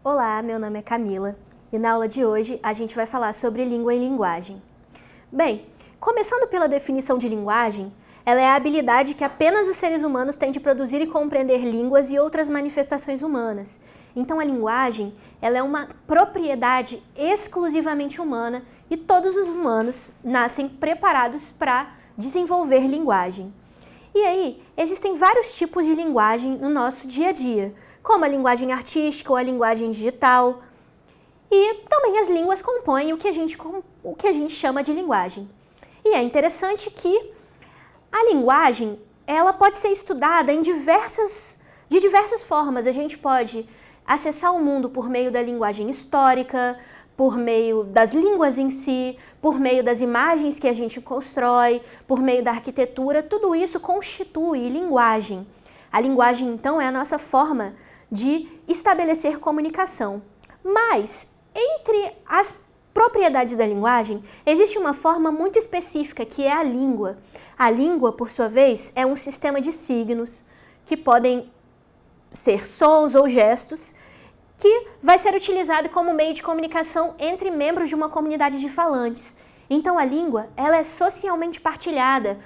Olá, meu nome é Camila e na aula de hoje a gente vai falar sobre língua e linguagem. Bem, começando pela definição de linguagem, ela é a habilidade que apenas os seres humanos têm de produzir e compreender línguas e outras manifestações humanas. Então a linguagem, ela é uma propriedade exclusivamente humana e todos os humanos nascem preparados para desenvolver linguagem. E aí, existem vários tipos de linguagem no nosso dia a dia, como a linguagem artística ou a linguagem digital. E também as línguas compõem o que a gente chama de linguagem. E é interessante que a linguagem, ela pode ser estudada de diversas formas. A gente pode acessar o mundo por meio da linguagem histórica, por meio das línguas em si, por meio das imagens que a gente constrói, por meio da arquitetura, tudo isso constitui linguagem. A linguagem, então, é a nossa forma de estabelecer comunicação. Mas, entre as propriedades da linguagem, existe uma forma muito específica, que é a língua. A língua, por sua vez, é um sistema de signos, que podem ser sons ou gestos, que vai ser utilizado como meio de comunicação entre membros de uma comunidade de falantes. Então a língua, ela é socialmente partilhada.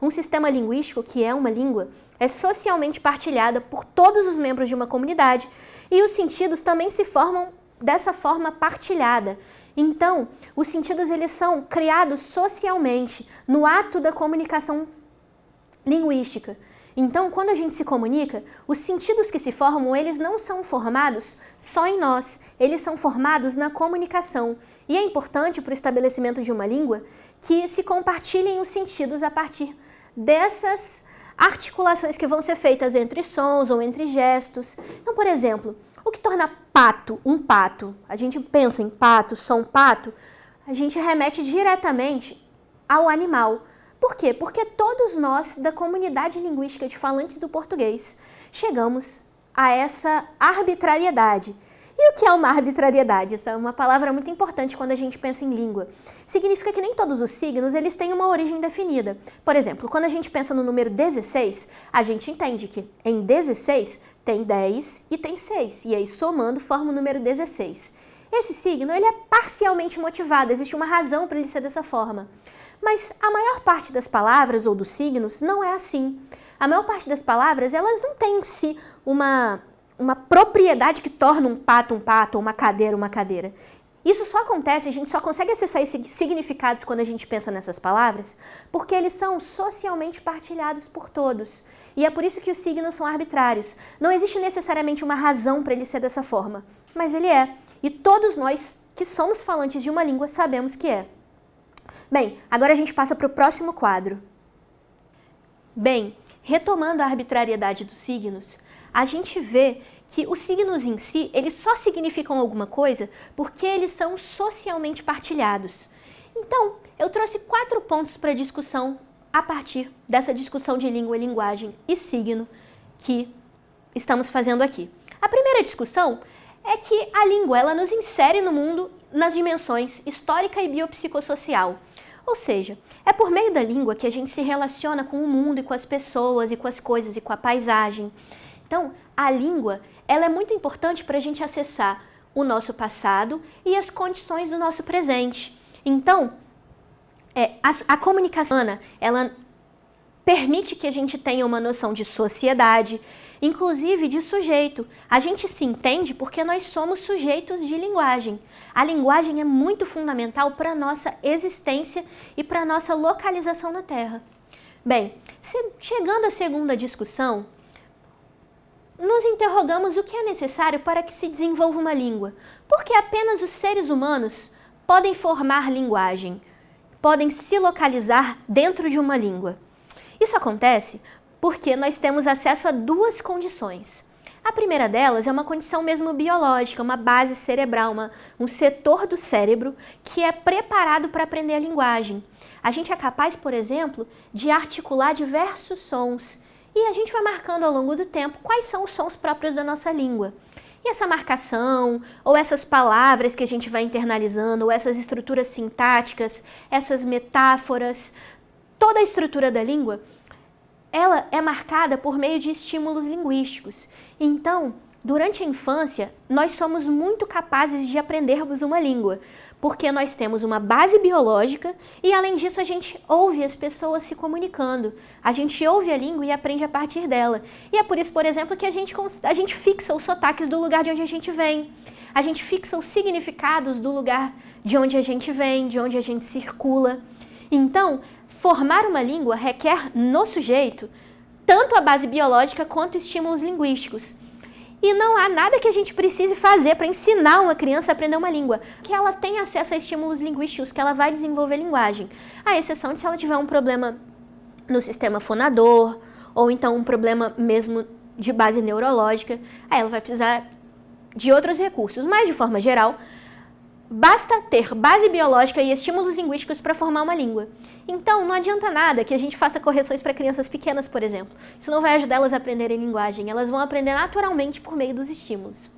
Um sistema linguístico, que é uma língua, é socialmente partilhada por todos os membros de uma comunidade e os sentidos também se formam dessa forma partilhada. Então, os sentidos eles são criados socialmente no ato da comunicação linguística. Então, quando a gente se comunica, os sentidos que se formam, eles não são formados só em nós, eles são formados na comunicação. E é importante para o estabelecimento de uma língua que se compartilhem os sentidos a partir dessas articulações que vão ser feitas entre sons ou entre gestos. Então, por exemplo, o que torna pato um pato? A gente pensa em pato, som pato, a gente remete diretamente ao animal. Por quê? Porque todos nós, da comunidade linguística de falantes do português, chegamos a essa arbitrariedade. E o que é uma arbitrariedade? Essa é uma palavra muito importante quando a gente pensa em língua. Significa que nem todos os signos eles têm uma origem definida. Por exemplo, quando a gente pensa no número 16, a gente entende que em 16 tem 10 e tem 6. E aí, somando, forma o número 16. Esse signo ele é parcialmente motivado, existe uma razão para ele ser dessa forma. Mas a maior parte das palavras ou dos signos não é assim. A maior parte das palavras, elas não têm em si uma propriedade que torna um pato, ou uma cadeira. Isso só acontece, a gente só consegue acessar esses significados quando a gente pensa nessas palavras, porque eles são socialmente partilhados por todos. E é por isso que os signos são arbitrários. Não existe necessariamente uma razão para ele ser dessa forma, mas ele é. E todos nós que somos falantes de uma língua sabemos que é. Bem, agora a gente passa para o próximo quadro. Bem, retomando a arbitrariedade dos signos, a gente vê que os signos em si, eles só significam alguma coisa porque eles são socialmente partilhados. Então, eu trouxe 4 pontos para discussão a partir dessa discussão de língua, linguagem e signo que estamos fazendo aqui. A primeira discussão é que a língua, ela nos insere no mundo nas dimensões histórica e biopsicossocial. Ou seja, é por meio da língua que a gente se relaciona com o mundo e com as pessoas e com as coisas e com a paisagem. Então, a língua, ela é muito importante para a gente acessar o nosso passado e as condições do nosso presente. Então, a comunicação humana, ela permite que a gente tenha uma noção de sociedade, inclusive de sujeito. A gente se entende porque nós somos sujeitos de linguagem. A linguagem é muito fundamental para a nossa existência e para a nossa localização na Terra. Bem, chegando à segunda discussão, nos interrogamos o que é necessário para que se desenvolva uma língua. Porque apenas os seres humanos podem formar linguagem, podem se localizar dentro de uma língua. Isso acontece porque nós temos acesso a 2 condições. A primeira delas é uma condição mesmo biológica, uma base cerebral, um setor do cérebro que é preparado para aprender a linguagem. A gente é capaz, por exemplo, de articular diversos sons e a gente vai marcando ao longo do tempo quais são os sons próprios da nossa língua. E essa marcação, ou essas palavras que a gente vai internalizando, ou essas estruturas sintáticas, essas metáforas, toda a estrutura da língua, ela é marcada por meio de estímulos linguísticos. Então, durante a infância, nós somos muito capazes de aprendermos uma língua, porque nós temos uma base biológica e, além disso, a gente ouve as pessoas se comunicando. A gente ouve a língua e aprende a partir dela. E é por isso, por exemplo, que a gente fixa os sotaques do lugar de onde a gente vem. A gente fixa os significados do lugar de onde a gente vem, de onde a gente circula. Então, formar uma língua requer no sujeito tanto a base biológica quanto estímulos linguísticos. E não há nada que a gente precise fazer para ensinar uma criança a aprender uma língua, que ela tenha acesso a estímulos linguísticos, que ela vai desenvolver linguagem. À exceção de se ela tiver um problema no sistema fonador, ou então um problema mesmo de base neurológica, aí ela vai precisar de outros recursos. Mas, de forma geral, basta ter base biológica e estímulos linguísticos para formar uma língua. Então, não adianta nada que a gente faça correções para crianças pequenas, por exemplo. Isso não vai ajudar elas a aprenderem linguagem. Elas vão aprender naturalmente por meio dos estímulos.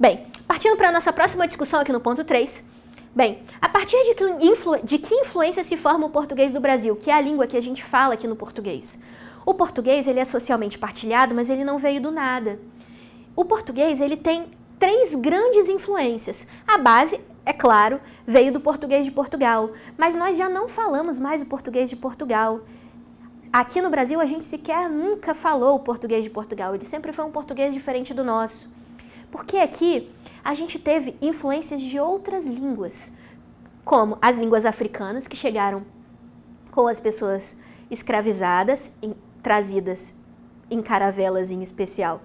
Bem, partindo para a nossa próxima discussão aqui no ponto 3. Bem, a partir de que influência se forma o português do Brasil, que é a língua que a gente fala aqui no português? O português, ele é socialmente partilhado, mas ele não veio do nada. O português, ele tem 3 grandes influências. A base, é claro, veio do português de Portugal, mas nós já não falamos mais o português de Portugal. Aqui no Brasil, a gente sequer nunca falou o português de Portugal, ele sempre foi um português diferente do nosso. Porque aqui a gente teve influências de outras línguas, como as línguas africanas, que chegaram com as pessoas escravizadas, trazidas em caravelas em especial,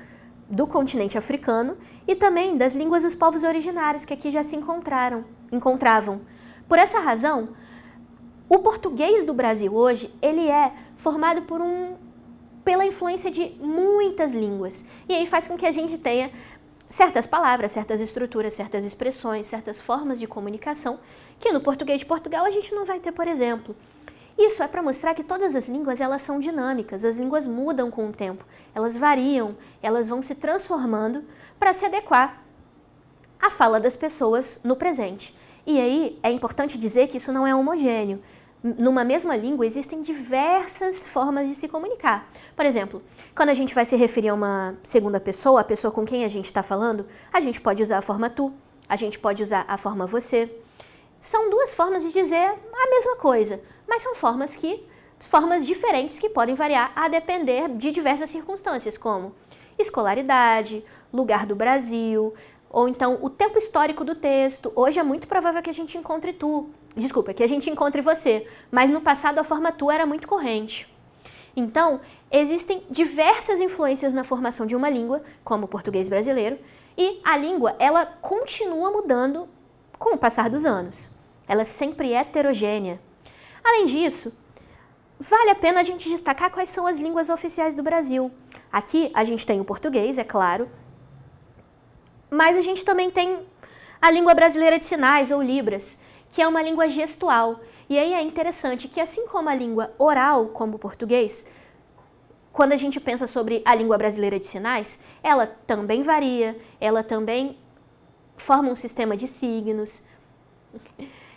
do continente africano, e também das línguas dos povos originários que aqui já se encontravam. Por essa razão, o português do Brasil hoje, ele é formado pela influência de muitas línguas. E aí faz com que a gente tenha certas palavras, certas estruturas, certas expressões, certas formas de comunicação, que no português de Portugal a gente não vai ter, por exemplo. Isso é para mostrar que todas as línguas, elas são dinâmicas, as línguas mudam com o tempo, elas variam, elas vão se transformando para se adequar à fala das pessoas no presente. E aí é importante dizer que isso não é homogêneo. Numa mesma língua existem diversas formas de se comunicar. Por exemplo, quando a gente vai se referir a uma segunda pessoa, a pessoa com quem a gente está falando, a gente pode usar a forma tu, a gente pode usar a forma você. São 2 formas de dizer a mesma coisa, mas são formas diferentes que podem variar a depender de diversas circunstâncias, como escolaridade, lugar do Brasil, ou então o tempo histórico do texto. Hoje é muito provável que a gente encontre que a gente encontre você, mas no passado a forma tu era muito corrente. Então, existem diversas influências na formação de uma língua, como o português brasileiro, e a língua, ela continua mudando com o passar dos anos. Ela sempre é heterogênea. Além disso, vale a pena a gente destacar quais são as línguas oficiais do Brasil. Aqui a gente tem o português, é claro, mas a gente também tem a língua brasileira de sinais, ou Libras, que é uma língua gestual. E aí é interessante que, assim como a língua oral, como o português, quando a gente pensa sobre a língua brasileira de sinais, ela também varia, ela também forma um sistema de signos.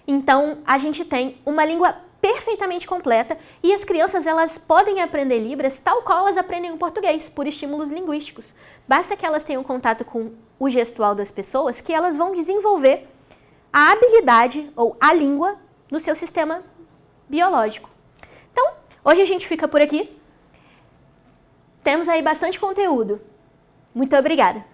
Então, a gente tem uma língua perfeitamente completa e as crianças, elas podem aprender Libras tal qual elas aprendem o português, por estímulos linguísticos. Basta que elas tenham contato com o gestual das pessoas que elas vão desenvolver a habilidade ou a língua no seu sistema biológico. Então, hoje a gente fica por aqui. Temos aí bastante conteúdo. Muito obrigada!